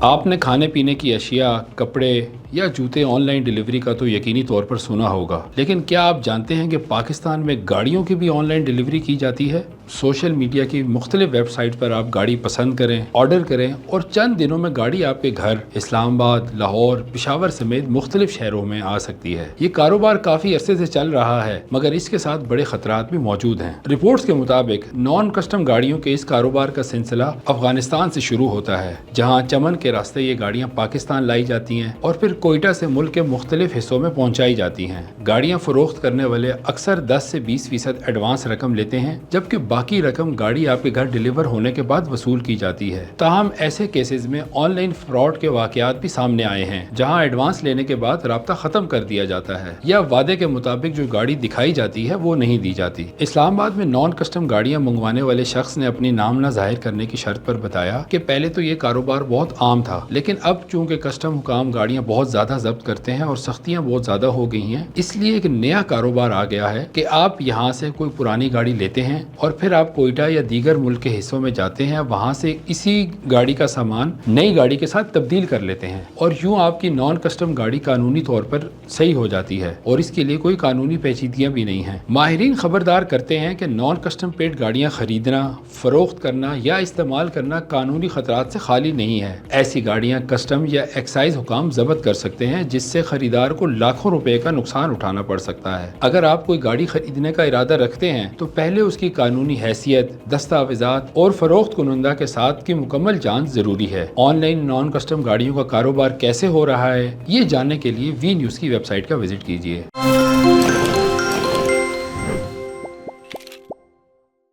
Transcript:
आपने खाने पीने की अशिया, कपड़े या जूते ऑनलाइन डिलीवरी का तो यकीनी तौर पर सुना होगा, लेकिन क्या आप जानते हैं कि पाकिस्तान में गाड़ियों की भी ऑनलाइन डिलीवरी की जाती है। सोशल मीडिया की मुख्तलिफ वेबसाइट पर आप गाड़ी पसंद करें, ऑर्डर करें और चंद दिनों में गाड़ी आपके घर इस्लामाबाद, लाहौर, पेशावर समेत मुख्तलिफ शहरों में आ सकती है। ये कारोबार काफ़ी अरसे से चल रहा है, मगर इसके साथ बड़े खतरात भी मौजूद हैं। रिपोर्ट्स के मुताबिक नॉन कस्टम गाड़ियों के इस कारोबार का सिलसिला अफगानिस्तान से शुरू होता है, जहाँ चमन के रास्ते ये गाड़ियाँ पाकिस्तान लाई जाती हैं और फिर कोयटा से मुल्क के मुख्तलिफ हिस्सों में पहुँचाई जाती हैं। गाड़ियाँ फरोख्त करने वाले अक्सर 10 से 20% एडवांस रकम लेते हैं, जबकि बाकी रकम गाड़ी आपके घर डिलीवर होने के बाद वसूल की जाती है। ताहम ऐसे केसेस में ऑनलाइन फ्रॉड के वाकयात भी सामने आए हैं, जहां एडवांस लेने के बाद राब्ता खत्म कर दिया जाता है या वादे के मुताबिक जो गाड़ी दिखाई जाती है वो नहीं दी जाती। इस्लामाबाद में नॉन कस्टम गाड़ियां मंगवाने वाले शख्स ने अपनी नाम न जाहिर करने की शर्त पर बताया कि पहले तो ये कारोबार बहुत आम था, लेकिन अब चूंकि कस्टम हुकाम गाड़ियां बहुत ज्यादा जब्त करते हैं और सख्तियां बहुत ज्यादा हो गई हैं, इसलिए एक नया कारोबार आ गया है कि आप यहाँ से कोई पुरानी गाड़ी लेते हैं और फिर आप कोयटा या दीगर मुल्क के हिस्सों में जाते हैं, वहां से इसी गाड़ी का सामान नई गाड़ी के साथ तब्दील कर लेते हैं और यूं आपकी नॉन कस्टम गाड़ी कानूनी तौर पर सही हो जाती है और इसके लिए कोई कानूनी पेचीदगियां भी नहीं हैं। माहिरीन खबरदार करते हैं कि नॉन कस्टम पेड गाड़ियां खरीदना, फरोख्त करना या इस्तेमाल करना कानूनी खतरात से खाली नहीं है। ऐसी गाड़ियां कस्टम या एक्साइज हुकाम जब्त कर सकते हैं, जिससे खरीदार को लाखों रुपए का नुकसान उठाना पड़ सकता है। अगर आप कोई गाड़ी खरीदने का इरादा रखते हैं तो पहले उसकी कानूनी हैसियत, दस्तावेजात और फरोख्त कुनंदा के साथ की मुकम्मल जांच जरूरी है। ऑनलाइन नॉन कस्टम गाड़ियों का कारोबार कैसे हो रहा है, ये जानने के लिए वी न्यूज़ की वेबसाइट का विजिट कीजिए।